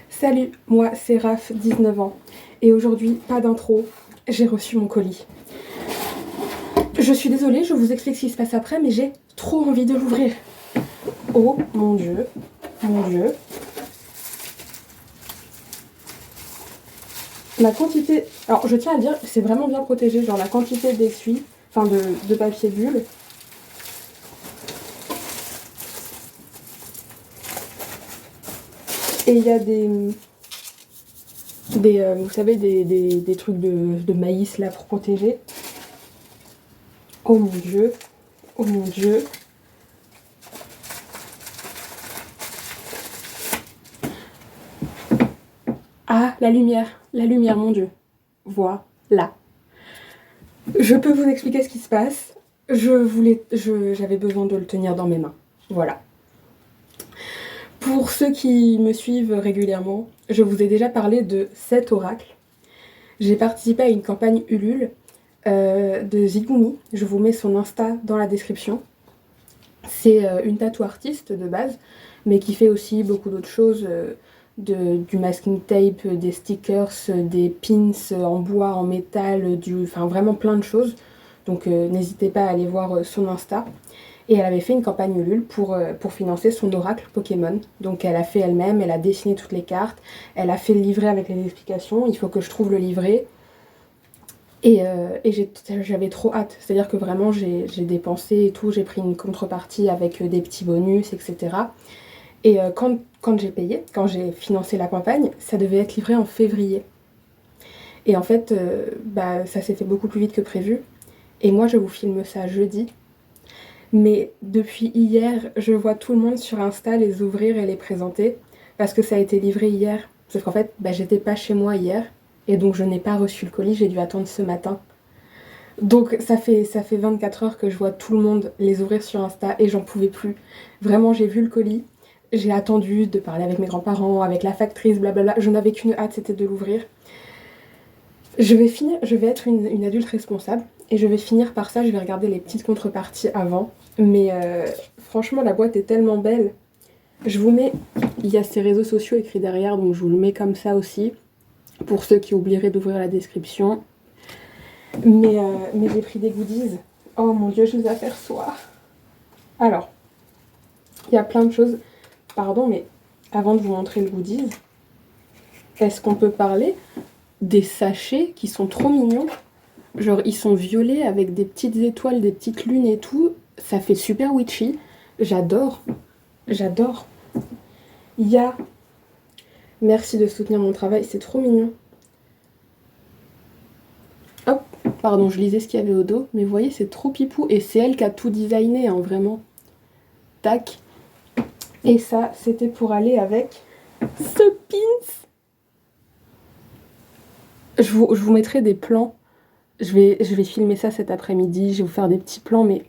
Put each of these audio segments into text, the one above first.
Salut, moi c'est Raph, 19 ans. Et aujourd'hui, pas d'intro, j'ai reçu mon colis. Je suis désolée, je vous explique ce qui se passe après, mais j'ai trop envie de l'ouvrir. Oh mon dieu, mon dieu. La quantité... Alors je tiens à dire, c'est vraiment bien protégé, genre la quantité d'essuie, enfin de papier bulle. Et il y a vous savez, des trucs de maïs là pour protéger. Oh mon dieu, oh mon dieu. Ah, la lumière, mon dieu. Voilà. Je peux vous expliquer ce qui se passe. J'avais besoin de le tenir dans mes mains. Voilà. Pour ceux qui me suivent régulièrement, je vous ai déjà parlé de cet oracle. J'ai participé à une campagne Ulule de Zigumi. Je vous mets son Insta dans la description. C'est une tattoo artiste de base, mais qui fait aussi beaucoup d'autres choses. Du masking tape, des stickers, des pins en bois, en métal, enfin vraiment plein de choses. Donc n'hésitez pas à aller voir son Insta. Et elle avait fait une campagne Ulule pour financer son oracle Pokémon. Donc elle a fait elle-même, elle a dessiné toutes les cartes, elle a fait le livret avec les explications. Il faut que je trouve le livret. Et j'avais trop hâte. C'est-à-dire que vraiment j'ai dépensé et tout, j'ai pris une contrepartie avec des petits bonus, etc. Et quand j'ai payé, quand j'ai financé la campagne, ça devait être livré en février. Et en fait, ça s'est fait beaucoup plus vite que prévu. Et moi, je vous filme ça jeudi. Mais depuis hier, je vois tout le monde sur Insta les ouvrir et les présenter. Parce que ça a été livré hier. Sauf qu'en fait, j'étais pas chez moi hier. Et donc, je n'ai pas reçu le colis, j'ai dû attendre ce matin. Donc, ça fait 24 heures que je vois tout le monde les ouvrir sur Insta et j'en pouvais plus. Vraiment, j'ai vu le colis. J'ai attendu de parler avec mes grands-parents, avec la factrice, blablabla. Je n'avais qu'une hâte, c'était de l'ouvrir. Je vais être une adulte responsable et je vais finir par ça. Je vais regarder les petites contreparties avant. Mais franchement, la boîte est tellement belle. Je vous mets... Il y a ses réseaux sociaux écrits derrière, donc je vous le mets comme ça aussi. Pour ceux qui oublieraient d'ouvrir la description. Mais j'ai pris des goodies. Oh mon dieu, je les aperçois. Alors, il y a plein de choses. Pardon, mais avant de vous montrer le goodies, est-ce qu'on peut parler des sachets qui sont trop mignons? Genre, ils sont violets avec des petites étoiles, des petites lunes et tout. Ça fait super witchy. J'adore. J'adore. Il y a... Merci de soutenir mon travail, c'est trop mignon. Hop, pardon, je lisais ce qu'il y avait au dos. Mais vous voyez, c'est trop pipou. Et c'est elle qui a tout designé, hein, vraiment. Tac. Et ça, c'était pour aller avec ce pins. Je vous mettrai des plans. Je vais filmer ça cet après-midi. Je vais vous faire des petits plans, mais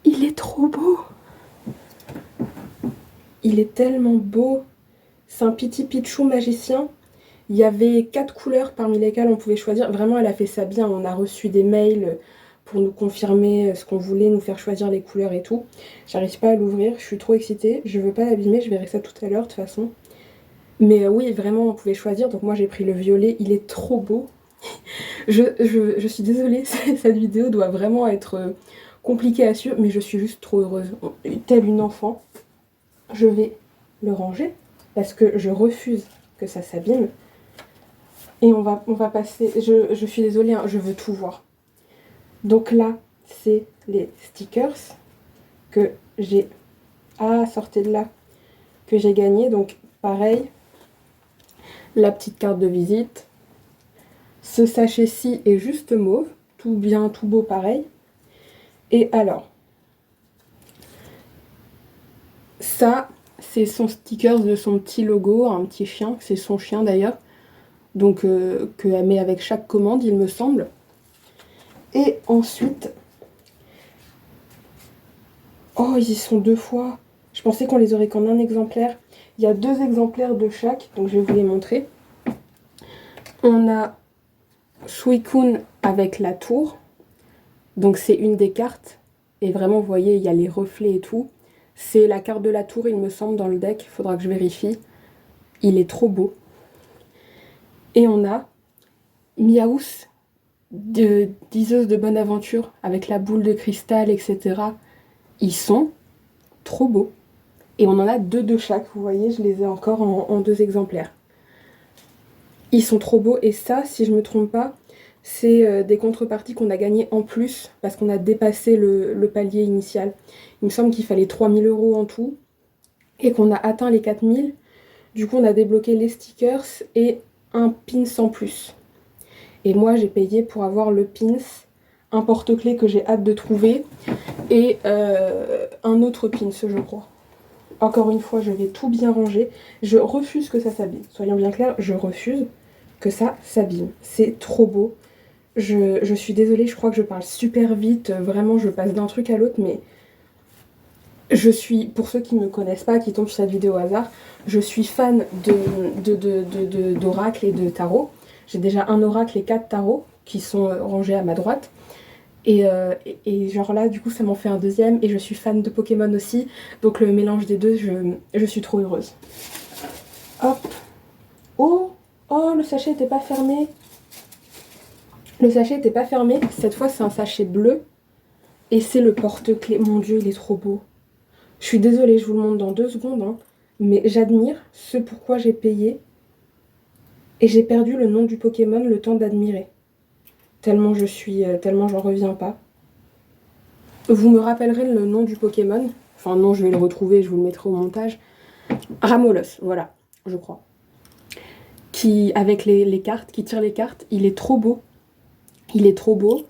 il est trop beau. Il est tellement beau. C'est un petit Pichou magicien. Il y avait 4 couleurs parmi lesquelles on pouvait choisir. Vraiment, elle a fait ça bien. On a reçu des mails pour nous confirmer ce qu'on voulait, nous faire choisir les couleurs et tout. J'arrive pas à l'ouvrir. Je suis trop excitée. Je veux pas l'abîmer. Je verrai ça tout à l'heure, de toute façon. Mais oui, vraiment, on pouvait choisir. Donc moi, j'ai pris le violet. Il est trop beau. Je suis désolée. Cette vidéo doit vraiment être compliquée à suivre. Mais je suis juste trop heureuse. Telle une enfant. Je vais le ranger. Parce que je refuse que ça s'abîme. Et on va passer... Je suis désolée, hein, je veux tout voir. Donc là, c'est les stickers que j'ai... Ah, sortez de là. Que j'ai gagné. Donc pareil, la petite carte de visite. Ce sachet-ci est juste mauve. Tout bien, tout beau pareil. Et alors, ça, c'est son sticker de son petit logo, un petit chien. C'est son chien d'ailleurs. Donc qu'elle met avec chaque commande, il me semble. Et ensuite... Oh, ils y sont 2 fois. Je pensais qu'on les aurait qu'en un exemplaire. Il y a 2 exemplaires de chaque, donc je vais vous les montrer. On a Suicune avec la tour. Donc c'est une des cartes. Et vraiment, vous voyez, il y a les reflets et tout. C'est la carte de la tour, il me semble, dans le deck. Il faudra que je vérifie. il est trop beau. Et on a Miaous de Diseuse de Bonne Aventure avec la boule de cristal, etc. Ils sont trop beaux. Et on en a deux de chaque, vous voyez, je les ai encore en deux exemplaires. Ils sont trop beaux et ça, si je me trompe pas, c'est des contreparties qu'on a gagnées en plus parce qu'on a dépassé le palier initial. Il me semble qu'il fallait 3000 € en tout et qu'on a atteint les 4000. Du coup, on a débloqué les stickers et un pins en plus. Et moi, j'ai payé pour avoir le pins, un porte-clés que j'ai hâte de trouver et un autre pins, je crois. Encore une fois, je vais tout bien ranger. Je refuse que ça s'abîme. Soyons bien clairs, je refuse que ça s'abîme. C'est trop beau. Je suis désolée, je crois que je parle super vite. Vraiment, je passe d'un truc à l'autre, mais je suis, pour ceux qui ne me connaissent pas, qui tombent sur cette vidéo au hasard, je suis fan d'oracle et de tarot. J'ai déjà un oracle et 4 tarots qui sont rangés à ma droite. Et genre là, du coup, ça m'en fait un deuxième. Et je suis fan de Pokémon aussi. Donc le mélange des deux, je suis trop heureuse. Hop. Oh, oh, le sachet n'était pas fermé. Le sachet n'était pas fermé. Cette fois, c'est un sachet bleu. Et c'est le porte-clés. Mon Dieu, il est trop beau. Je suis désolée, je vous le montre dans 2 secondes. Hein, mais j'admire ce pourquoi j'ai payé. Et j'ai perdu le nom du Pokémon le temps d'admirer. Tellement tellement j'en reviens pas. Vous me rappellerez le nom du Pokémon. Enfin non, je vais le retrouver, je vous le mettrai au montage. Ramolos, voilà, je crois. Qui, avec les cartes, qui tire les cartes, il est trop beau. Il est trop beau.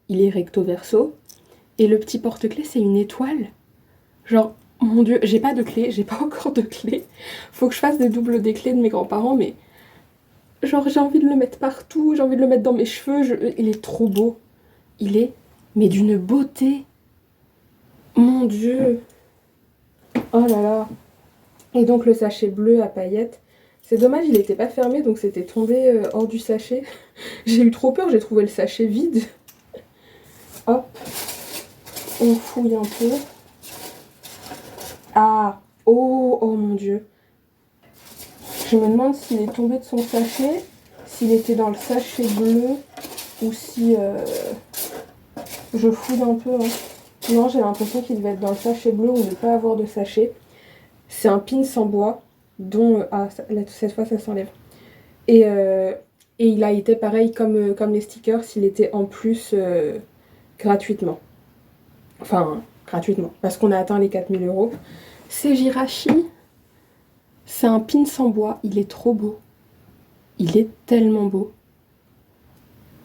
Il est recto verso. Et le petit porte-clés, c'est une étoile. Genre, mon Dieu, j'ai pas de clé, j'ai pas encore de clé. Faut que je fasse des doubles des clés de mes grands-parents, mais... Genre, j'ai envie de le mettre partout, j'ai envie de le mettre dans mes cheveux. Il est trop beau. Il est, mais d'une beauté. Mon Dieu. Oh là là. Et donc le sachet bleu à paillettes. C'est dommage, il n'était pas fermé, donc c'était tombé hors du sachet. J'ai eu trop peur, j'ai trouvé le sachet vide. Hop. On fouille un peu. Ah. Oh, oh mon Dieu. Je me demande s'il est tombé de son sachet, s'il était dans le sachet bleu, ou si... Je fouille un peu. Hein. Non, j'ai l'impression qu'il devait être dans le sachet bleu ou ne pas avoir de sachet. C'est un pins en bois dont... Ah, cette fois ça s'enlève. Et il a été pareil comme les stickers, s'il était en plus gratuitement. Enfin, gratuitement, parce qu'on a atteint les 4000 €. C'est Jirachi. C'est un pins en bois, il est trop beau. Il est tellement beau.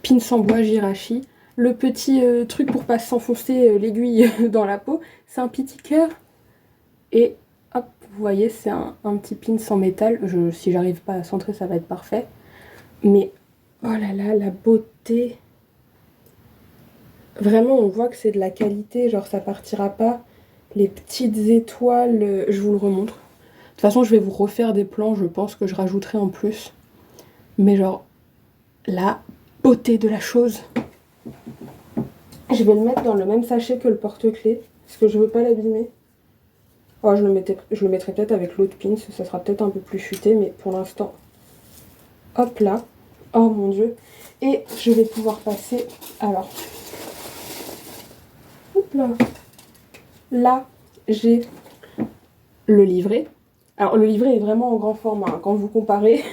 Pins en bois Jirachi. Le petit truc pour pas s'enfoncer l'aiguille dans la peau, c'est un petit cœur. Et hop, vous voyez, c'est un petit pins en métal. Si j'arrive pas à centrer, ça va être parfait. Mais, oh là là, la beauté. Vraiment, on voit que c'est de la qualité. Genre, ça partira pas. Les petites étoiles, je vous le remontre. De toute façon, je vais vous refaire des plans, je pense que je rajouterai en plus. Mais genre, la beauté de la chose. Je vais le mettre dans le même sachet que le porte-clés, parce que je veux pas l'abîmer. Oh, je le mettrai peut-être avec l'autre pins, ça sera peut-être un peu plus futé, mais pour l'instant, hop là. Oh mon Dieu. Et je vais pouvoir passer, alors, hop là. Là, j'ai le livret. Alors, le livret est vraiment en grand format, hein. Quand vous comparez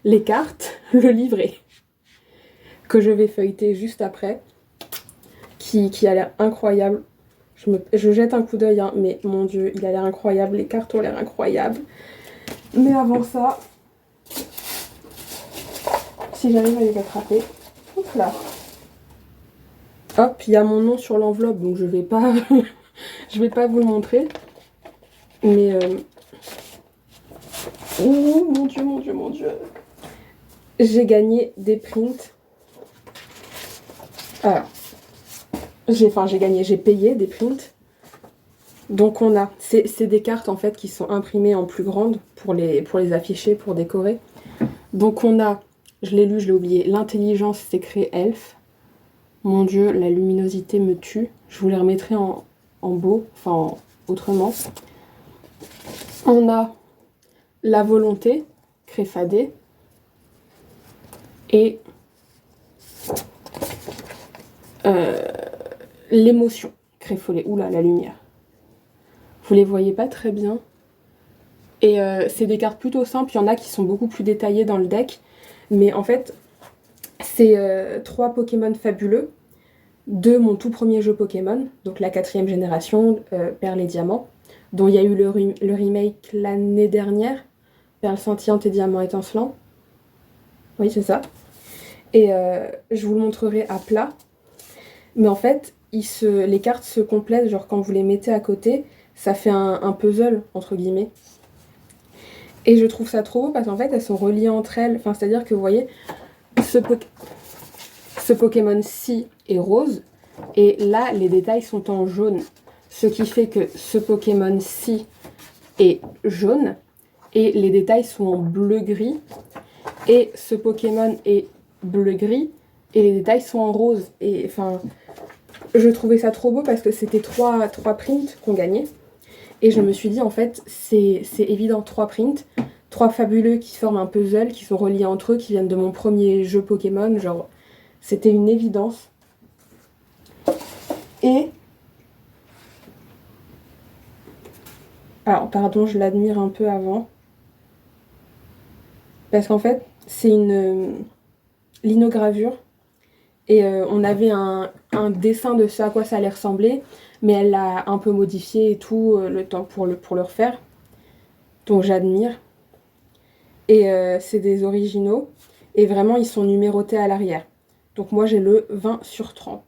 les cartes, le livret, que je vais feuilleter juste après, qui a l'air incroyable. Je jette un coup d'œil, hein, mais mon Dieu, il a l'air incroyable. Les cartes ont l'air incroyables. Mais avant ça, si j'arrive à les attraper, hop là. Hop, il y a mon nom sur l'enveloppe, donc je vais pas, je vais pas vous le montrer. Mais oh mon Dieu, mon Dieu, mon Dieu. J'ai gagné des prints. Alors, j'ai payé des prints. Donc on a, c'est des cartes en fait qui sont imprimées en plus grande pour les afficher, pour décorer. Donc on a, je l'ai lu, je l'ai oublié, l'intelligence c'est créé elfe. Mon Dieu, la luminosité me tue. Je vous les remettrai en beau, enfin autrement. On a la volonté, Créfadé, et l'émotion, Créfollet. Oula, la lumière. Vous les voyez pas très bien. Et c'est des cartes plutôt simples, il y en a qui sont beaucoup plus détaillées dans le deck. Mais en fait, c'est 3 Pokémon fabuleux de mon tout premier jeu Pokémon, donc la 4e génération, Perle et Diamant, dont il y a eu le remake l'année dernière, Perle scintillante et Diamant étincelant. Oui, c'est ça. Et je vous le montrerai à plat. Mais en fait, les cartes se complètent, genre quand vous les mettez à côté, ça fait un puzzle, entre guillemets. Et je trouve ça trop beau parce qu'en fait, elles sont reliées entre elles. Enfin, c'est-à-dire que vous voyez, ce Pokémon-ci est rose. Et là, les détails sont en jaune. Ce qui fait que ce Pokémon-ci est jaune. Et les détails sont en bleu-gris. Et ce Pokémon est bleu-gris. Et les détails sont en rose. Et enfin, je trouvais ça trop beau parce que c'était 3 prints qu'on gagnait. Et je me suis dit, en fait, c'est évident, 3 prints, 3 fabuleux qui forment un puzzle, qui sont reliés entre eux, qui viennent de mon premier jeu Pokémon. Genre, c'était une évidence. Et... alors, pardon, je l'admire un peu avant. Parce qu'en fait, c'est une linogravure. Et on avait un dessin de ce à quoi ça allait ressembler. Mais elle l'a un peu modifié et tout, le temps pour le refaire. Donc j'admire. Et c'est des originaux. Et vraiment, ils sont numérotés à l'arrière. Donc moi, j'ai le 20/30. Vous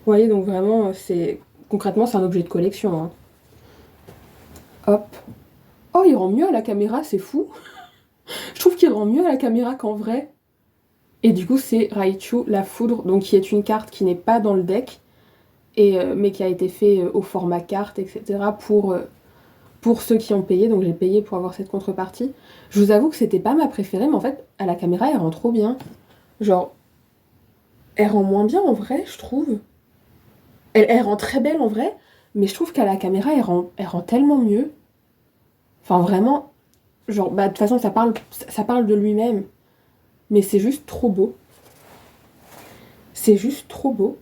voyez, donc vraiment, concrètement, c'est un objet de collection. Hein. Hop. Oh, il rend mieux à la caméra, c'est fou. Je trouve qu'il rend mieux à la caméra qu'en vrai. Et du coup, c'est Raichu, la foudre, donc qui est une carte qui n'est pas dans le deck, mais qui a été fait au format carte, etc. Pour ceux qui ont payé, donc j'ai payé pour avoir cette contrepartie. Je vous avoue que c'était pas ma préférée, mais en fait, à la caméra, elle rend trop bien. Genre, elle rend moins bien en vrai, je trouve. Elle rend très belle en vrai, mais je trouve qu'à la caméra, elle rend tellement mieux. Enfin, vraiment, genre, bah, de toute façon, ça parle de lui-même, mais c'est juste trop beau. C'est juste trop beau.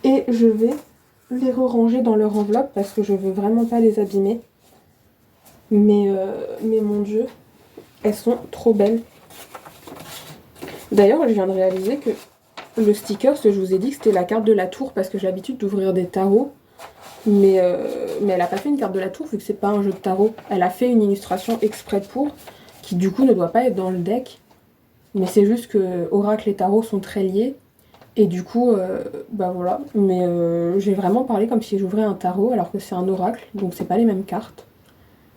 Et je vais les re-ranger dans leur enveloppe parce que je veux vraiment pas les abîmer. Mais mon Dieu, elles sont trop belles. D'ailleurs, je viens de réaliser que le sticker, je vous ai dit que c'était la carte de la tour parce que j'ai l'habitude d'ouvrir des tarots. Mais elle a pas fait une carte de la tour vu que c'est pas un jeu de tarot. Elle a fait une illustration exprès pour, qui du coup ne doit pas être dans le deck. Mais c'est juste que Oracle et Tarot sont très liés. Et du coup, bah voilà. Mais j'ai vraiment parlé comme si j'ouvrais un tarot alors que c'est un oracle. Donc c'est pas les mêmes cartes.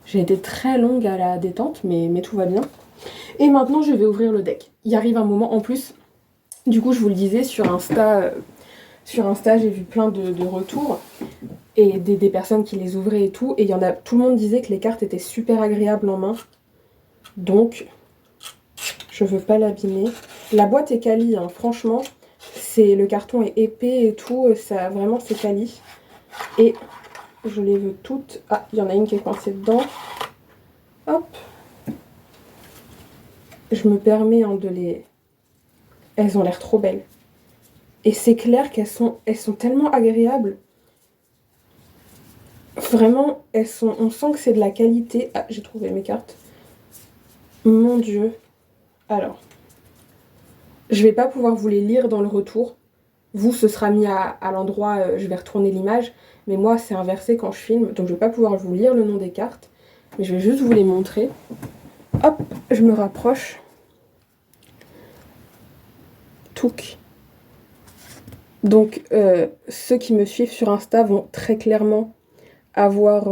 J'ai été très longue à la détente, mais tout va bien. Et maintenant, je vais ouvrir le deck. Il arrive un moment en plus. Du coup, je vous le disais, sur Insta, j'ai vu plein de retours. Et des personnes qui les ouvraient et tout. Et tout le monde disait que les cartes étaient super agréables en main. Donc, je veux pas l'abîmer. La boîte est quali, hein. Franchement, le carton est épais et tout. Ça, vraiment, c'est quali. Et je les veux toutes. Ah, il y en a une qui est coincée dedans. Hop. Je me permets hein, de les... Elles ont l'air trop belles. Et c'est clair qu'elles sont tellement agréables. Vraiment, on sent que c'est de la qualité. Ah, j'ai trouvé mes cartes. Mon Dieu. Alors, je vais pas pouvoir vous les lire dans le retour. Vous, ce sera mis à l'endroit, je vais retourner l'image. Mais moi, c'est inversé quand je filme. Donc, je vais pas pouvoir vous lire le nom des cartes. Mais je vais juste vous les montrer. Hop, je me rapproche. Touc. Donc, ceux qui me suivent sur Insta vont très clairement avoir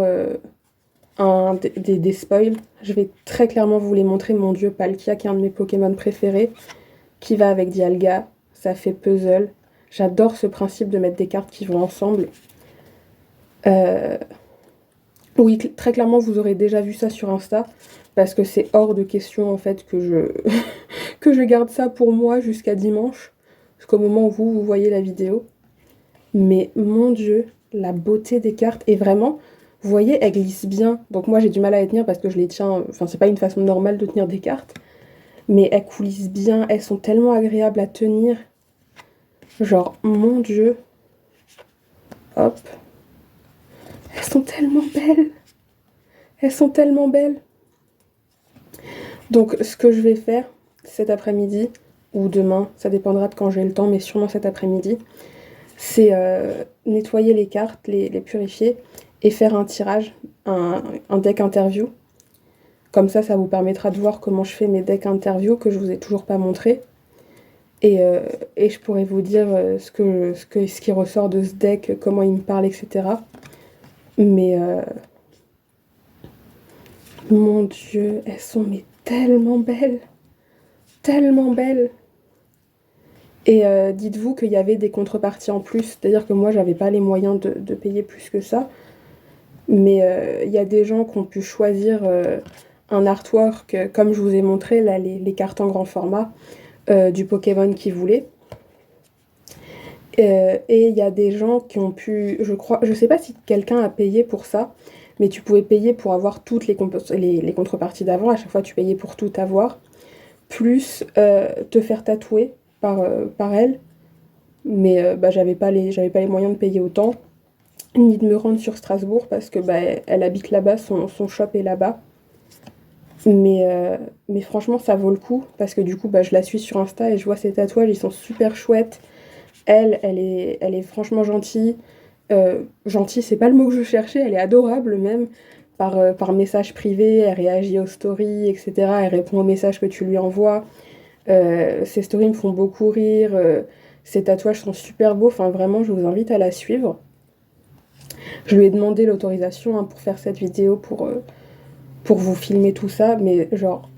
des spoils. Je vais très clairement vous les montrer. Mon Dieu, Palkia, qui est un de mes Pokémon préférés, qui va avec Dialga. Ça fait puzzle. J'adore ce principe de mettre des cartes qui vont ensemble. Oui, très clairement, vous aurez déjà vu ça sur Insta, parce que c'est hors de question, en fait, que je garde ça pour moi jusqu'à dimanche, jusqu'au moment où vous voyez la vidéo. Mais mon Dieu, la beauté des cartes, et vraiment, Vous voyez, elles glissent bien. Donc moi j'ai du mal à les tenir parce que je les tiens... Enfin, c'est pas une façon normale de tenir des cartes. Mais elles coulissent bien, elles sont tellement agréables à tenir. Genre, mon Dieu. Hop. Elles sont tellement belles. Elles sont tellement belles. Donc ce que je vais faire cet après-midi, ou demain, ça dépendra de quand j'ai le temps, mais sûrement cet après-midi, c'est nettoyer les cartes, les purifier, et faire un tirage, un deck interview. Comme ça vous permettra de voir comment je fais mes decks interview, que je vous ai toujours pas montré. Et je pourrais vous dire ce qui ressort de ce deck, comment il me parle, etc. Mais mon Dieu, elles sont mais tellement belles. Tellement belles. Et dites-vous qu'il y avait des contreparties en plus. C'est-à-dire que moi, j'avais pas les moyens de payer plus que ça. Mais il y a des gens qui ont pu choisir un artwork, comme je vous ai montré, là, les cartes en grand format, du Pokémon qu'ils voulaient. Et il y a des gens qui ont pu, je sais pas si quelqu'un a payé pour ça, mais tu pouvais payer pour avoir toutes les contreparties d'avant, à chaque fois tu payais pour tout avoir, plus te faire tatouer par elle, mais bah, j'avais pas les moyens de payer autant, ni de me rendre sur Strasbourg, parce que bah, elle habite là-bas, son shop est là-bas. Mais franchement ça vaut le coup, parce que du coup bah, je la suis sur Insta et je vois ses tatouages, ils sont super chouettes. Elle est franchement gentille. Gentille, c'est pas le mot que je cherchais, elle est adorable même. Par message privé, elle réagit aux stories, etc. Elle répond aux messages que tu lui envoies. Ses stories me font beaucoup rire. Ses tatouages sont super beaux. Enfin, vraiment, je vous invite à la suivre. Je lui ai demandé l'autorisation pour faire cette vidéo, pour vous filmer tout ça. Mais genre,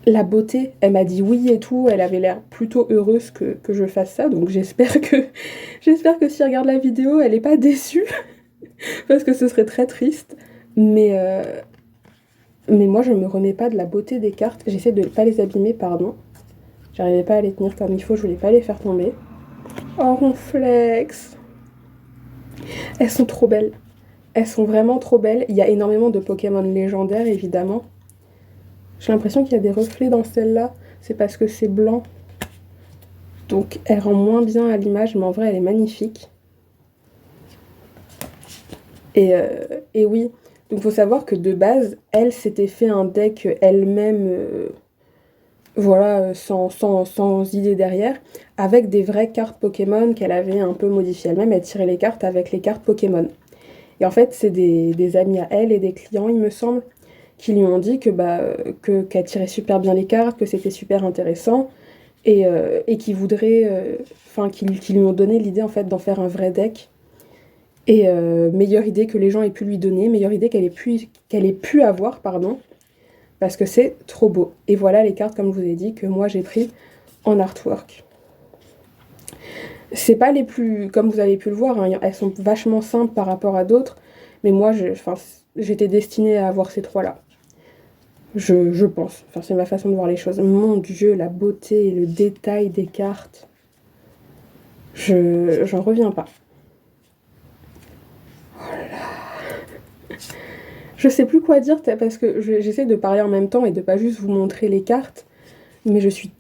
la beauté, elle m'a dit oui et tout, elle avait l'air plutôt heureuse que je fasse ça, donc j'espère que si elle regarde la vidéo, elle est pas déçue, parce que ce serait très triste, mais moi je me remets pas de la beauté des cartes, j'essaie de ne pas les abîmer, pardon, j'arrivais pas à les tenir comme il faut, je voulais pas les faire tomber. Oh Ronflex, elles sont trop belles, elles sont vraiment trop belles, il y a énormément de Pokémon légendaires évidemment, j'ai l'impression qu'il y a des reflets dans celle-là, c'est parce que c'est blanc. Donc elle rend moins bien à l'image, mais en vrai elle est magnifique. Et oui, donc faut savoir que de base, elle s'était fait un deck elle-même, voilà, sans idée derrière, avec des vraies cartes Pokémon qu'elle avait un peu modifiées elle-même. Elle tirait les cartes avec les cartes Pokémon. Et en fait, c'est des amis à elle et des clients, il me semble, qui lui ont dit qu'elle tirait super bien les cartes, que c'était super intéressant, et qui voudraient, enfin, qui lui ont donné l'idée en fait d'en faire un vrai deck. Et meilleure idée que les gens aient pu lui donner, meilleure idée qu'elle ait pu avoir, pardon, parce que c'est trop beau. Et voilà les cartes, comme je vous ai dit, que moi j'ai pris en artwork. C'est pas les plus, comme vous avez pu le voir, hein, elles sont vachement simples par rapport à d'autres, mais moi j'étais destinée à avoir ces trois-là. Je pense, enfin c'est ma façon de voir les choses. Mon Dieu, la beauté et le détail des cartes, j'en reviens pas. Je sais plus quoi dire parce que j'essaie de parler en même temps et de pas juste vous montrer les cartes, mais je suis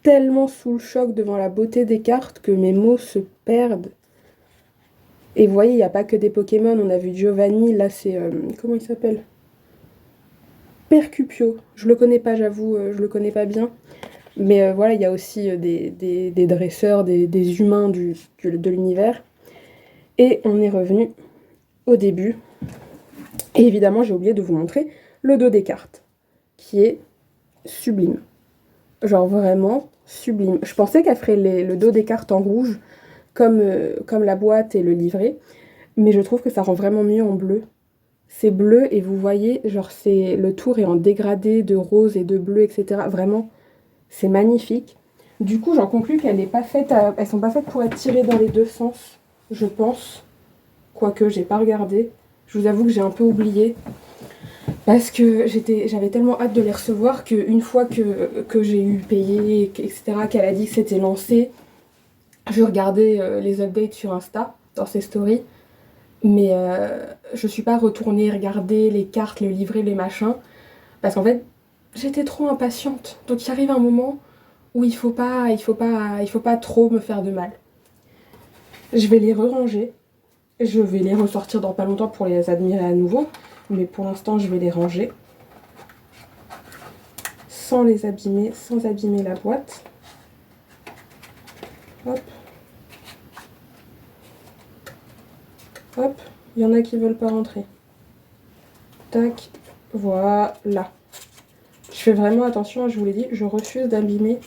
tellement sous le choc devant la beauté des cartes que mes mots se perdent. Et vous voyez, il n'y a pas que des Pokémon, on a vu Giovanni, là c'est... comment il s'appelle? Percupio. Je le connais pas, j'avoue, je le connais pas bien. Mais voilà, il y a aussi des dresseurs, des humains de l'univers. Et on est revenu au début. Et évidemment, j'ai oublié de vous montrer le dos des cartes, qui est sublime. Genre vraiment sublime. Je pensais qu'elle ferait le dos des cartes en rouge, comme la boîte et le livret, mais je trouve que ça rend vraiment mieux en bleu. C'est bleu et vous voyez, genre le tour est en dégradé de rose et de bleu, etc. Vraiment, c'est magnifique. Du coup, j'en conclus qu'elles sont pas faites pour être tirées dans les deux sens, je pense. Quoique, j'ai pas regardé. Je vous avoue que j'ai un peu oublié. Parce que j'avais tellement hâte de les recevoir qu'une fois que j'ai eu payé, etc., qu'elle a dit que c'était lancé, je regardais les updates sur Insta, dans ses stories, Mais je suis pas retournée regarder les cartes, le livret, les machins, parce qu'en fait, j'étais trop impatiente. Donc il arrive un moment où il faut pas trop me faire de mal. Je vais les ranger. Je vais les ressortir dans pas longtemps pour les admirer à nouveau. Mais pour l'instant, je vais les ranger. Sans les abîmer, sans abîmer la boîte. Hop. Hop. Il y en a qui veulent pas rentrer. Tac. Voilà. Je fais vraiment attention, je vous l'ai dit, je refuse d'abîmer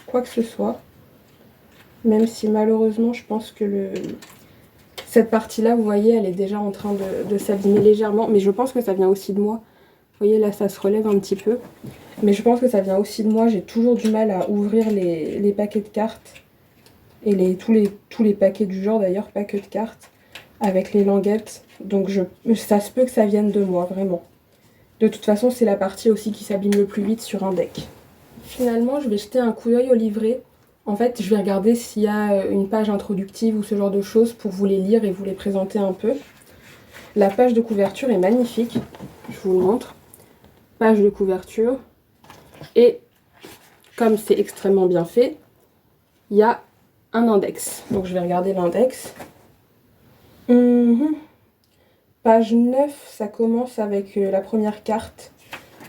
quoi que ce soit. Même si malheureusement, je pense que cette partie-là, vous voyez, elle est déjà en train de s'abîmer légèrement. Mais je pense que ça vient aussi de moi. Vous voyez, là, ça se relève un petit peu. Mais je pense que ça vient aussi de moi. J'ai toujours du mal à ouvrir les paquets de cartes. Et tous les paquets du genre, d'ailleurs, pas que de cartes. Avec les languettes. Donc, ça se peut que ça vienne de moi, vraiment. De toute façon, c'est la partie aussi qui s'abîme le plus vite sur un deck. Finalement, je vais jeter un coup d'œil au livret. En fait, je vais regarder s'il y a une page introductive ou ce genre de choses pour vous les lire et vous les présenter un peu. La page de couverture est magnifique. Je vous le montre. Page de couverture. Et comme c'est extrêmement bien fait, il y a un index. Donc je vais regarder l'index. Page 9, ça commence avec la première carte.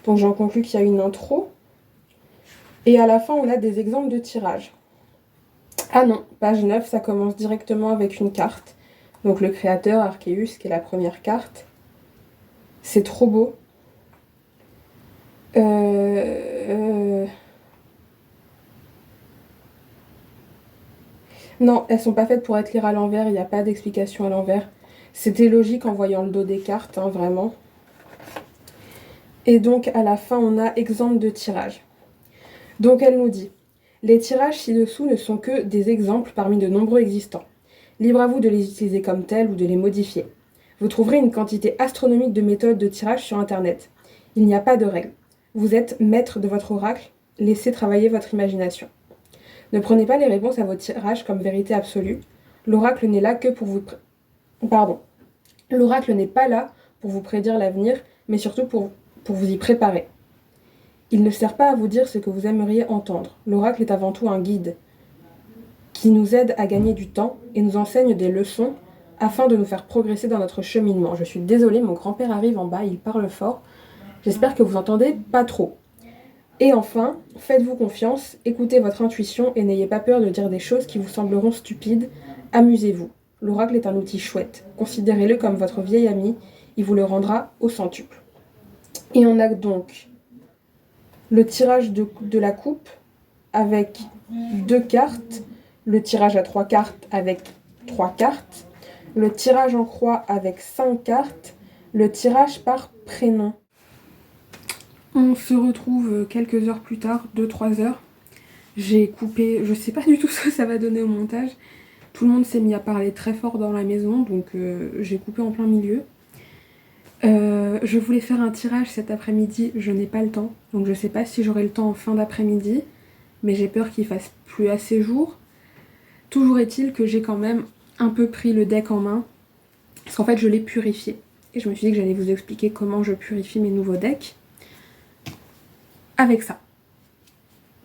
Donc j'en conclus qu'il y a une intro. Et à la fin, on a des exemples de tirage. Ah non, page 9, ça commence directement avec une carte. Donc le créateur, Arceus, qui est la première carte. C'est trop beau. Non, elles sont pas faites pour être lire à l'envers, il n'y a pas d'explication à l'envers. C'était logique en voyant le dos des cartes, hein, vraiment. Et donc à la fin, on a exemple de tirage. Donc elle nous dit: les tirages ci-dessous ne sont que des exemples parmi de nombreux existants. Libre à vous de les utiliser comme tels ou de les modifier. Vous trouverez une quantité astronomique de méthodes de tirage sur Internet. Il n'y a pas de règle. Vous êtes maître de votre oracle, laissez travailler votre imagination. Ne prenez pas les réponses à vos tirages comme vérité absolue. L'oracle n'est là que pour vous... L'oracle n'est pas là pour vous prédire l'avenir, mais surtout pour vous y préparer. Il ne sert pas à vous dire ce que vous aimeriez entendre. L'oracle est avant tout un guide qui nous aide à gagner du temps et nous enseigne des leçons afin de nous faire progresser dans notre cheminement. Je suis désolée, mon grand-père arrive en bas, il parle fort. J'espère que vous entendez pas trop. Et enfin, faites-vous confiance, écoutez votre intuition et n'ayez pas peur de dire des choses qui vous sembleront stupides. Amusez-vous. L'oracle est un outil chouette. Considérez-le comme votre vieil ami, il vous le rendra au centuple. Et on a donc le tirage de la coupe avec 2 cartes, le tirage à 3 cartes avec 3 cartes, le tirage en croix avec 5 cartes, le tirage par prénom. On se retrouve quelques heures plus tard, 2-3 heures. J'ai coupé, je sais pas du tout ce que ça va donner au montage. Tout le monde s'est mis à parler très fort dans la maison, donc j'ai coupé en plein milieu. Je voulais faire un tirage cet après-midi, je n'ai pas le temps. Donc je sais pas si j'aurai le temps en fin d'après-midi, mais j'ai peur qu'il fasse plus assez jour. Toujours est-il que j'ai quand même un peu pris le deck en main, parce qu'en fait je l'ai purifié. Et je me suis dit que j'allais vous expliquer comment je purifie mes nouveaux decks. Avec ça.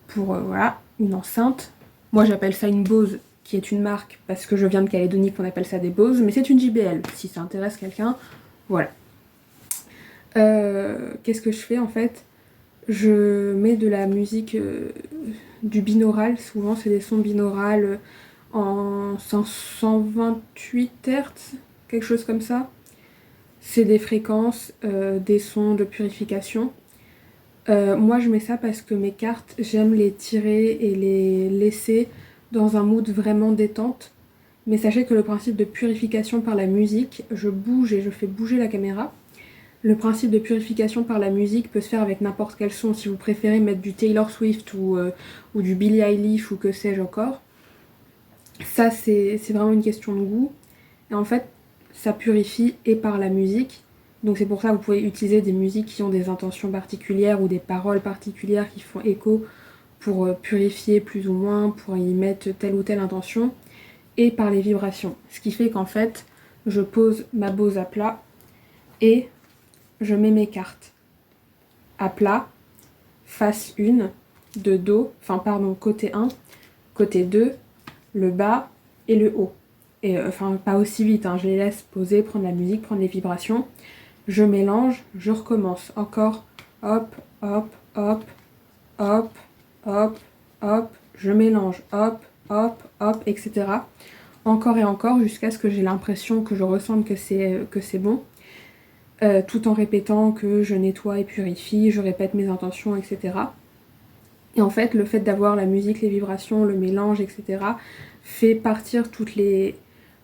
Pour voilà, une enceinte. Moi j'appelle ça une Bose, qui est une marque, parce que je viens de Calédonie qu'on appelle ça des Bose, mais c'est une JBL, si ça intéresse quelqu'un, voilà. Qu'est-ce que je fais en fait? Je mets de la musique du binaural, souvent c'est des sons binaurales en 528 Hz, quelque chose comme ça. C'est des fréquences, des sons de purification. Moi je mets ça parce que mes cartes, j'aime les tirer et les laisser dans un mood vraiment détente. Mais sachez que le principe de purification par la musique, je bouge et je fais bouger la caméra. Le principe de purification par la musique peut se faire avec n'importe quel son. Si vous préférez mettre du Taylor Swift ou du Billie Eilish ou que sais-je encore. Ça c'est vraiment une question de goût. Et en fait ça purifie et par la musique. Donc c'est pour ça que vous pouvez utiliser des musiques qui ont des intentions particulières ou des paroles particulières qui font écho pour purifier plus ou moins, pour y mettre telle ou telle intention. Et par les vibrations. Ce qui fait qu'en fait, je pose ma Bose à plat et je mets mes cartes à plat, face 1, de dos, enfin pardon, côté 1, côté 2, le bas et le haut. Et enfin pas aussi vite, hein, je les laisse poser, prendre la musique, prendre les vibrations. Je mélange, je recommence. Encore, hop, hop, hop, hop, hop, hop, je mélange, hop, hop, hop, etc. Encore et encore jusqu'à ce que j'ai l'impression que je ressente que c'est bon. Tout en répétant que je nettoie et purifie, je répète mes intentions, etc. Et en fait, le fait d'avoir la musique, les vibrations, le mélange, etc. fait partir toutes les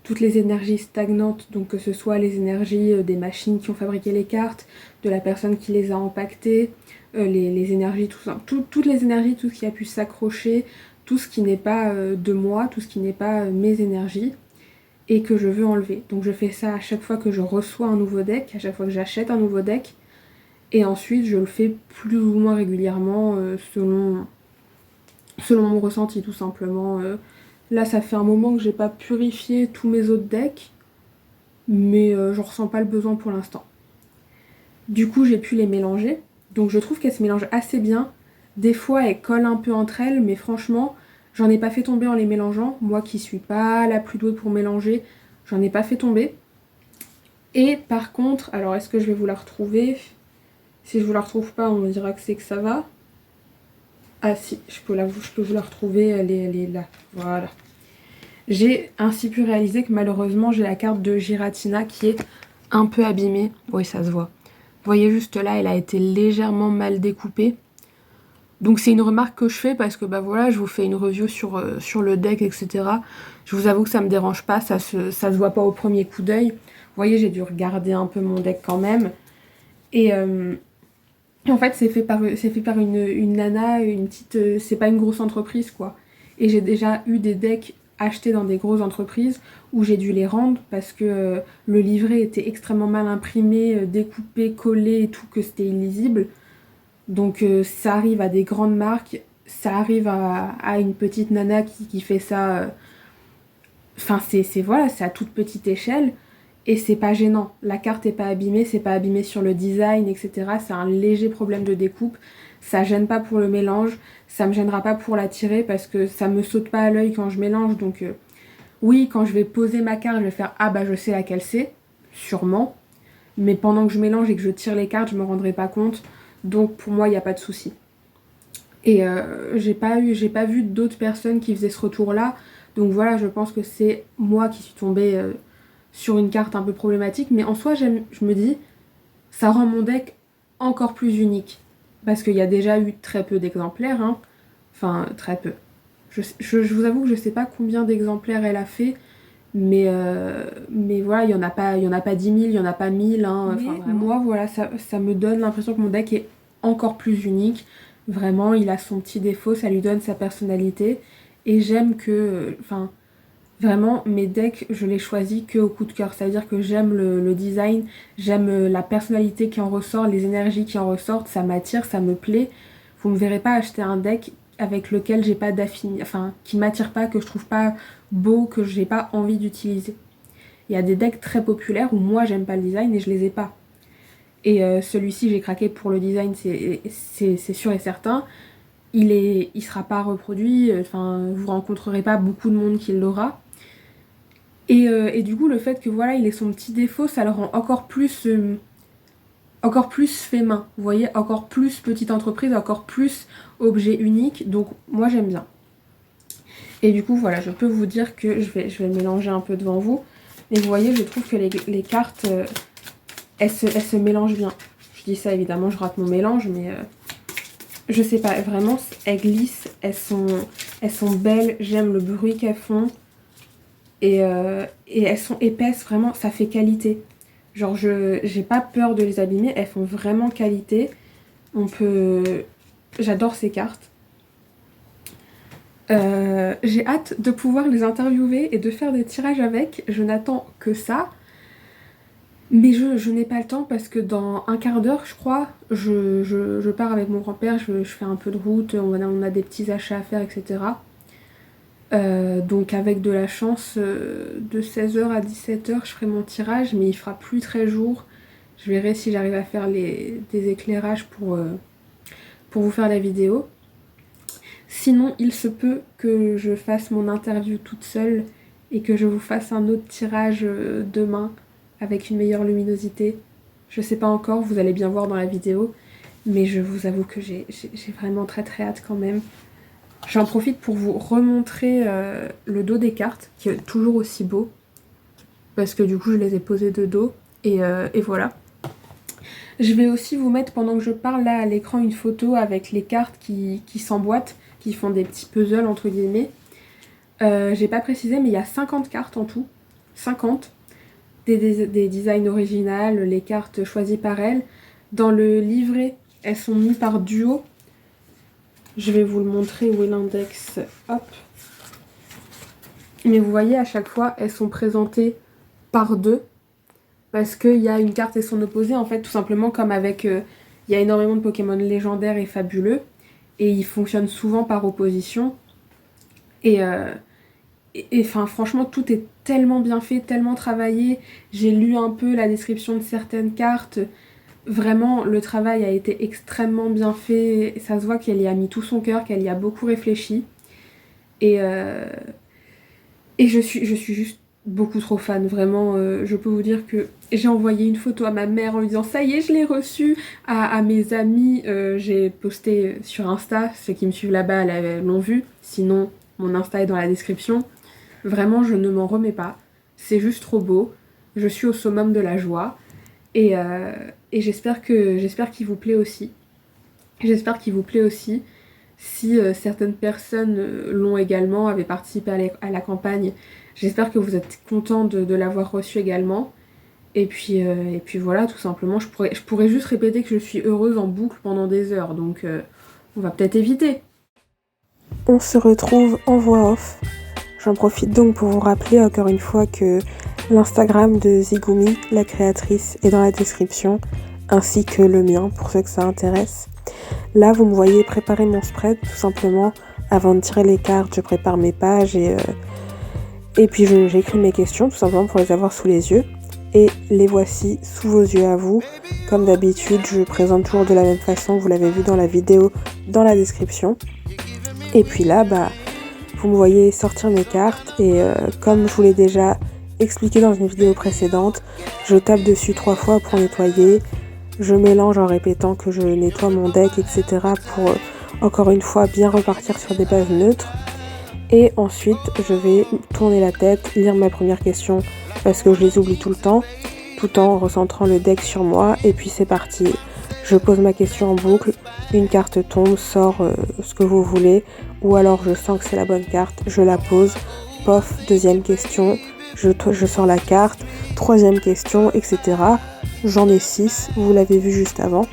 énergies stagnantes, donc que ce soit les énergies des machines qui ont fabriqué les cartes, de la personne qui les a empaquetées, les énergies, tout ça, toutes les énergies, tout ce qui a pu s'accrocher, tout ce qui n'est pas de moi, tout ce qui n'est pas mes énergies, et que je veux enlever. Donc je fais ça à chaque fois que je reçois un nouveau deck, à chaque fois que j'achète un nouveau deck, et ensuite je le fais plus ou moins régulièrement selon mon ressenti tout simplement. Là ça fait un moment que j'ai pas purifié tous mes autres decks, mais je ressens pas le besoin pour l'instant. Du coup j'ai pu les mélanger, donc je trouve qu'elles se mélangent assez bien. Des fois elles collent un peu entre elles, mais franchement j'en ai pas fait tomber en les mélangeant. Moi qui suis pas la plus douée pour mélanger, j'en ai pas fait tomber. Et par contre, alors est-ce que je vais vous la retrouver? Si je vous la retrouve pas, on me dira que c'est que ça va. Ah si, je peux vous la retrouver, elle est là. Voilà. J'ai ainsi pu réaliser que malheureusement, j'ai la carte de Giratina qui est un peu abîmée. Oui, ça se voit. Vous voyez juste là, elle a été légèrement mal découpée. Donc c'est une remarque que je fais parce que bah voilà, je vous fais une review sur le deck, etc. Je vous avoue que ça me dérange pas, ça se voit pas au premier coup d'œil. Vous voyez, j'ai dû regarder un peu mon deck quand même. Et en fait, c'est fait par une nana, une petite... c'est pas une grosse entreprise, quoi. Et j'ai déjà eu des decks achetés dans des grosses entreprises où j'ai dû les rendre parce que le livret était extrêmement mal imprimé, découpé, collé et tout, que c'était illisible. Donc ça arrive à des grandes marques, ça arrive à une petite nana qui fait ça... Enfin, voilà, c'est à toute petite échelle. Et c'est pas gênant, la carte est pas abîmée, c'est pas abîmé sur le design, etc. C'est un léger problème de découpe, ça gêne pas pour le mélange, ça me gênera pas pour la tirer parce que ça me saute pas à l'œil quand je mélange. Donc oui, quand je vais poser ma carte, je vais faire ah bah je sais laquelle c'est, sûrement. Mais pendant que je mélange et que je tire les cartes, je me rendrai pas compte. Donc pour moi, il n'y a pas de souci. Et j'ai pas vu d'autres personnes qui faisaient ce retour-là. Donc voilà, je pense que c'est moi qui suis tombée sur une carte un peu problématique. Mais en soi, je me dis, ça rend mon deck encore plus unique. Parce qu'il y a déjà eu très peu d'exemplaires. Hein. Enfin, très peu. Je vous avoue que je sais pas combien d'exemplaires elle a fait. Mais voilà, il y en a pas 10 000, il y en a pas 1000. Hein. Enfin, moi, voilà, ça me donne l'impression que mon deck est encore plus unique. Vraiment, il a son petit défaut, ça lui donne sa personnalité. Et j'aime que... Enfin, vraiment, mes decks, je les choisis que au coup de cœur. C'est-à-dire que j'aime le design, j'aime la personnalité qui en ressort, les énergies qui en ressortent, ça m'attire, ça me plaît. Vous me verrez pas acheter un deck avec lequel j'ai pas d'affinité, enfin, qui m'attire pas, que je trouve pas beau, que j'ai pas envie d'utiliser. Il y a des decks très populaires où moi j'aime pas le design et je les ai pas. Et celui-ci, j'ai craqué pour le design, c'est sûr et certain. Il sera pas reproduit, enfin, vous rencontrerez pas beaucoup de monde qui l'aura. Et du coup, le fait que voilà, il ait son petit défaut, ça le rend encore plus fait main. Vous voyez, encore plus petite entreprise, encore plus objet unique. Donc moi, j'aime bien. Et du coup, voilà, je peux vous dire que je vais le mélanger un peu devant vous. Et vous voyez, je trouve que les cartes, elles se mélangent bien. Je dis ça, évidemment, je rate mon mélange, mais je sais pas, vraiment, elles glissent, elles sont belles, j'aime le bruit qu'elles font. Et elles sont épaisses, vraiment, ça fait qualité. Genre, j'ai pas peur de les abîmer, elles font vraiment qualité. J'adore ces cartes. J'ai hâte de pouvoir les interviewer et de faire des tirages avec. Je n'attends que ça. Mais je n'ai pas le temps parce que dans un quart d'heure, je crois, je pars avec mon grand-père, je fais un peu de route, on a des petits achats à faire, etc. Donc avec de la chance, de 16h à 17h, je ferai mon tirage, mais il fera plus très jour. Je verrai si j'arrive à faire des éclairages pour vous faire la vidéo. Sinon, il se peut que je fasse mon interview toute seule et que je vous fasse un autre tirage demain avec une meilleure luminosité. Je sais pas encore, vous allez bien voir dans la vidéo, mais je vous avoue que j'ai vraiment très très hâte quand même. J'en profite pour vous remontrer le dos des cartes, qui est toujours aussi beau, parce que du coup je les ai posés de dos, et voilà. Je vais aussi vous mettre pendant que je parle là à l'écran une photo avec les cartes qui s'emboîtent, qui font des petits puzzles entre guillemets. J'ai pas précisé mais il y a 50 cartes en tout. 50. Des designs originales, les cartes choisies par elle. Dans le livret, elles sont mises par duo. Je vais vous le montrer où est l'index. Hop. Mais vous voyez à chaque fois elles sont présentées par deux. Parce qu'il y a une carte et son opposé, en fait, tout simplement comme avec... il y a énormément de Pokémon légendaires et fabuleux, et ils fonctionnent souvent par opposition. Et enfin, franchement, tout est tellement bien fait, tellement travaillé. J'ai lu un peu la description de certaines cartes. Vraiment, le travail a été extrêmement bien fait. Ça se voit qu'elle y a mis tout son cœur, qu'elle y a beaucoup réfléchi. Et je suis juste beaucoup trop fan, vraiment. Je peux vous dire que j'ai envoyé une photo à ma mère en lui disant ça y est, je l'ai reçue. À mes amis, j'ai posté sur Insta, ceux qui me suivent là-bas l'ont vu, sinon mon Insta est dans la description. Vraiment, je ne m'en remets pas, c'est juste trop beau, je suis au summum de la joie, et j'espère qu'il vous plaît aussi. J'espère qu'il vous plaît aussi. Si certaines personnes l'ont également, avaient participé à la campagne, j'espère que vous êtes contents de l'avoir reçu également. Et puis voilà, tout simplement, je pourrais juste répéter que je suis heureuse en boucle pendant des heures, donc on va peut-être éviter. On se retrouve en voix off. J'en profite donc pour vous rappeler encore une fois que l'Instagram de Zigumi, la créatrice, est dans la description, ainsi que le mien pour ceux que ça intéresse. Là, vous me voyez préparer mon spread, tout simplement. Avant de tirer les cartes, je prépare mes pages et puis j'écris mes questions, tout simplement pour les avoir sous les yeux. Et les voici sous vos yeux à vous. Comme d'habitude, je présente toujours de la même façon, vous l'avez vu dans la vidéo, dans la description. Et puis là, vous me voyez sortir mes cartes et comme je vous l'ai déjà expliqué dans une vidéo précédente, je tape dessus 3 fois pour nettoyer. Je mélange en répétant que je nettoie mon deck, etc. pour, encore une fois, bien repartir sur des bases neutres. Et ensuite, je vais tourner la tête, lire ma première question, parce que je les oublie tout le temps, tout en recentrant le deck sur moi. Et puis c'est parti. Je pose ma question en boucle, une carte tombe, sort ce que vous voulez, ou alors je sens que c'est la bonne carte, je la pose, pof, deuxième question, je sors la carte, troisième question, etc. J'en ai 6, vous l'avez vu juste avant.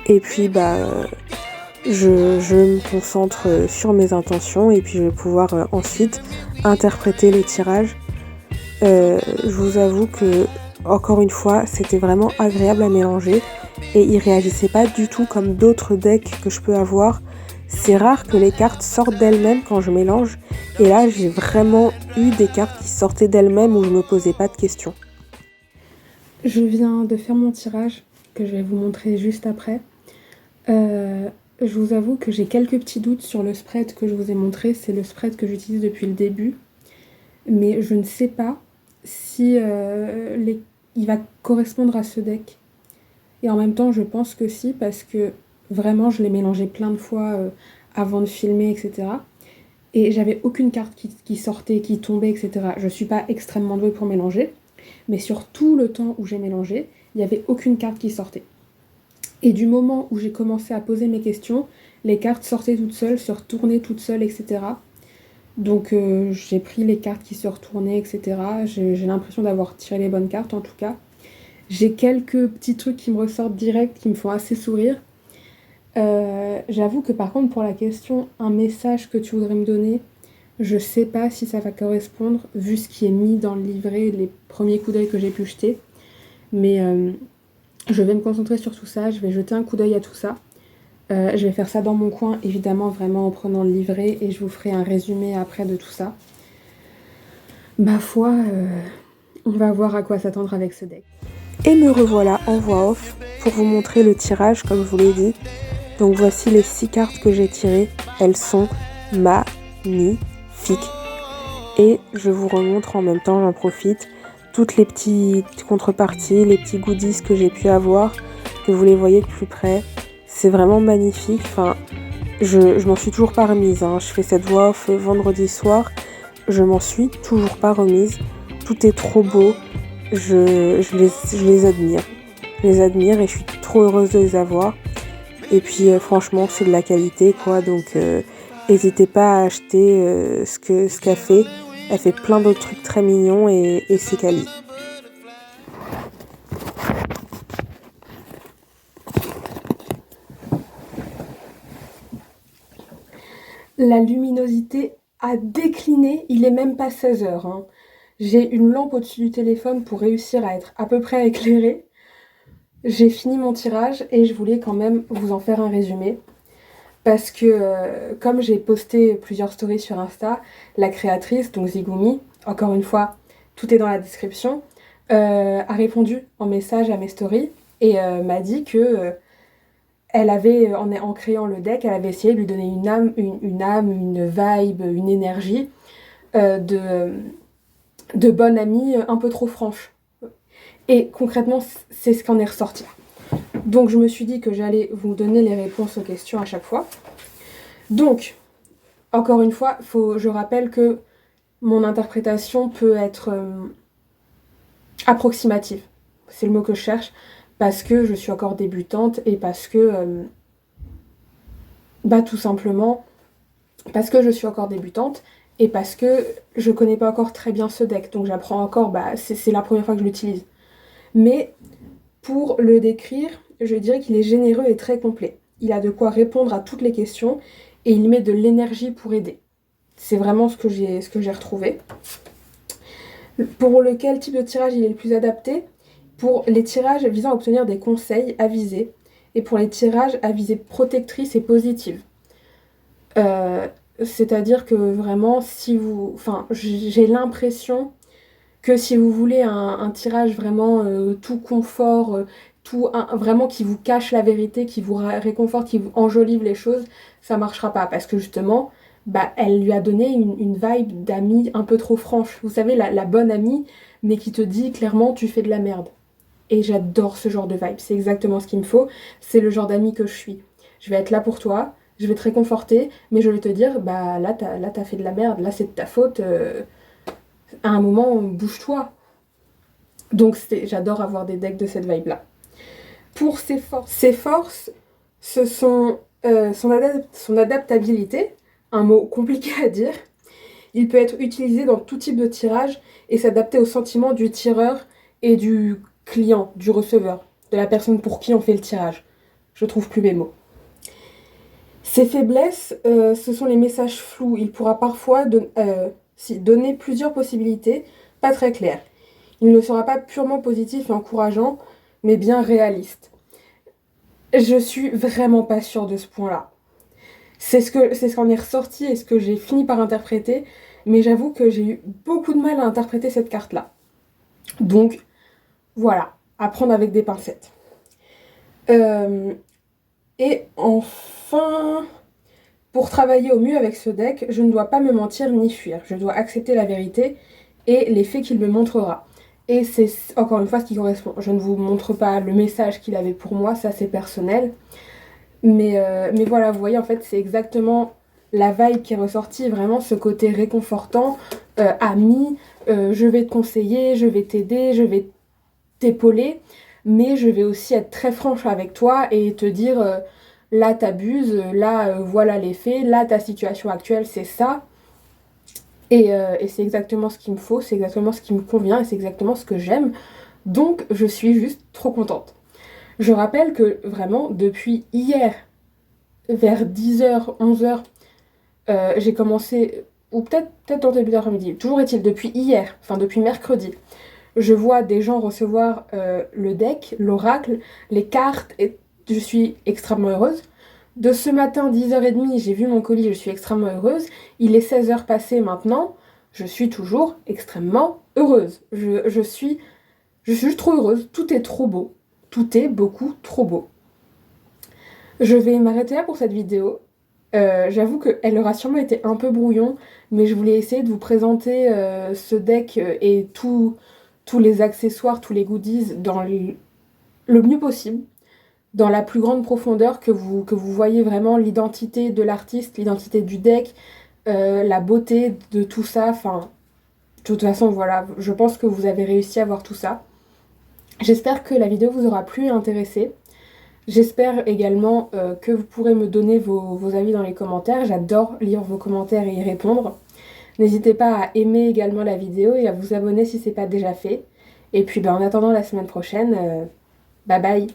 Et puis je me concentre sur mes intentions et puis je vais pouvoir ensuite interpréter le tirage. Je vous avoue que, encore une fois, c'était vraiment agréable à mélanger et il réagissait pas du tout comme d'autres decks que je peux avoir. C'est rare que les cartes sortent d'elles-mêmes quand je mélange et là j'ai vraiment eu des cartes qui sortaient d'elles-mêmes où je me posais pas de questions. Je viens de faire mon tirage, que je vais vous montrer juste après. Je vous avoue que j'ai quelques petits doutes sur le spread que je vous ai montré. C'est le spread que j'utilise depuis le début. Mais je ne sais pas si il va correspondre à ce deck. Et en même temps, je pense que si, parce que vraiment, je l'ai mélangé plein de fois avant de filmer, etc. Et j'avais aucune carte qui sortait, qui tombait, etc. Je suis pas extrêmement douée pour mélanger. Mais sur tout le temps où j'ai mélangé, il n'y avait aucune carte qui sortait. Et du moment où j'ai commencé à poser mes questions, les cartes sortaient toutes seules, se retournaient toutes seules, etc. Donc j'ai pris les cartes qui se retournaient, etc. J'ai l'impression d'avoir tiré les bonnes cartes en tout cas. J'ai quelques petits trucs qui me ressortent direct, qui me font assez sourire. J'avoue que par contre pour la question « un message que tu voudrais me donner », je sais pas si ça va correspondre, vu ce qui est mis dans le livret, les premiers coups d'œil que j'ai pu jeter. Mais je vais me concentrer sur tout ça, je vais jeter un coup d'œil à tout ça. Je vais faire ça dans mon coin, évidemment, vraiment en prenant le livret et je vous ferai un résumé après de tout ça. Ma foi, on va voir à quoi s'attendre avec ce deck. Et me revoilà en voix off pour vous montrer le tirage comme je vous l'ai dit. Donc voici les 6 cartes que j'ai tirées. Elles sont magnifiques. Et je vous remontre en même temps, j'en profite, toutes les petites contreparties, les petits goodies que j'ai pu avoir, que vous les voyez de plus près. C'est vraiment magnifique. Enfin, je m'en suis toujours pas remise. Hein. Je fais cette voix off vendredi soir. Je m'en suis toujours pas remise. Tout est trop beau. Je les admire. Je les admire et je suis trop heureuse de les avoir. Et puis franchement, c'est de la qualité, quoi. Donc n'hésitez pas à acheter ce qu'elle fait. Elle fait plein d'autres trucs très mignons et c'est quali. La luminosité a décliné, il est même pas 16h. Hein. J'ai une lampe au-dessus du téléphone pour réussir à être à peu près éclairée. J'ai fini mon tirage et je voulais quand même vous en faire un résumé. Parce que comme j'ai posté plusieurs stories sur Insta, la créatrice, donc Zigumi, encore une fois, tout est dans la description, a répondu en message à mes stories et m'a dit que elle avait, en créant le deck, elle avait essayé de lui donner une vibe, une énergie de bonne amie un peu trop franche. Et concrètement, c'est ce qu'en est ressorti. Donc je me suis dit que j'allais vous donner les réponses aux questions à chaque fois. Donc, encore une fois, je rappelle que mon interprétation peut être approximative. C'est le mot que je cherche, parce que je suis encore débutante et parce que, tout simplement, parce que je suis encore débutante et parce que je connais pas encore très bien ce deck. Donc j'apprends encore, c'est la première fois que je l'utilise. Mais pour le décrire, je dirais qu'il est généreux et très complet. Il a de quoi répondre à toutes les questions et il met de l'énergie pour aider. C'est vraiment ce que j'ai retrouvé. Pour quel type de tirage il est le plus adapté? Pour les tirages visant à obtenir des conseils avisés et pour les tirages à visée protectrice et positive. C'est-à-dire que vraiment, j'ai l'impression que si vous voulez un tirage vraiment tout confort, vraiment qui vous cache la vérité, qui vous réconforte, qui vous enjolive les choses, ça marchera pas. Parce que justement, elle lui a donné une vibe d'amie un peu trop franche. Vous savez, la bonne amie, mais qui te dit clairement tu fais de la merde. Et j'adore ce genre de vibe, c'est exactement ce qu'il me faut. C'est le genre d'amie que je suis. Je vais être là pour toi, je vais te réconforter, mais je vais te dire, là t'as fait de la merde, là c'est de ta faute. À un moment, bouge-toi. Donc j'adore avoir des decks de cette vibe-là. Pour ses forces, ce sont son adaptabilité, un mot compliqué à dire. Il peut être utilisé dans tout type de tirage et s'adapter aux sentiments du tireur et du client, du receveur, de la personne pour qui on fait le tirage. Je trouve plus mes mots. Ses faiblesses, ce sont les messages flous. Il pourra parfois donner plusieurs possibilités, pas très claires. Il ne sera pas purement positif et encourageant, mais bien réaliste. Je suis vraiment pas sûre de ce point-là. C'est ce qu'en est ressorti et ce que j'ai fini par interpréter, mais j'avoue que j'ai eu beaucoup de mal à interpréter cette carte-là. Donc, voilà, à prendre avec des pincettes. Et enfin, pour travailler au mieux avec ce deck, je ne dois pas me mentir ni fuir. Je dois accepter la vérité et les faits qu'il me montrera. Et c'est encore une fois ce qui correspond. Je ne vous montre pas le message qu'il avait pour moi, ça c'est personnel. Mais voilà, vous voyez, en fait, c'est exactement la vibe qui est ressortie, vraiment ce côté réconfortant, ami, je vais te conseiller, je vais t'aider, je vais t'épauler, mais je vais aussi être très franche avec toi et te dire, là t'abuses, là voilà les faits, là ta situation actuelle c'est ça. Et c'est exactement ce qu'il me faut, c'est exactement ce qui me convient et c'est exactement ce que j'aime. Donc je suis juste trop contente. Je rappelle que vraiment depuis hier, vers 10h, 11h, j'ai commencé, ou peut-être en début d'après-midi, toujours est-il, depuis hier, enfin depuis mercredi, je vois des gens recevoir le deck, l'oracle, les cartes, et je suis extrêmement heureuse. De ce matin, 10h30, j'ai vu mon colis, je suis extrêmement heureuse. Il est 16h passé maintenant, je suis toujours extrêmement heureuse. Je suis juste trop heureuse, tout est trop beau. Tout est beaucoup trop beau. Je vais m'arrêter là pour cette vidéo. J'avoue qu'elle aura sûrement été un peu brouillon, mais je voulais essayer de vous présenter ce deck et tous les accessoires, tous les goodies dans le mieux possible, dans la plus grande profondeur, que vous voyez vraiment l'identité de l'artiste, l'identité du deck, la beauté de tout ça. Enfin, de toute façon, voilà, je pense que vous avez réussi à voir tout ça. J'espère que la vidéo vous aura plu et intéressé. J'espère également que vous pourrez me donner vos avis dans les commentaires. J'adore lire vos commentaires et y répondre. N'hésitez pas à aimer également la vidéo et à vous abonner si ce n'est pas déjà fait. Et puis en attendant la semaine prochaine, bye bye!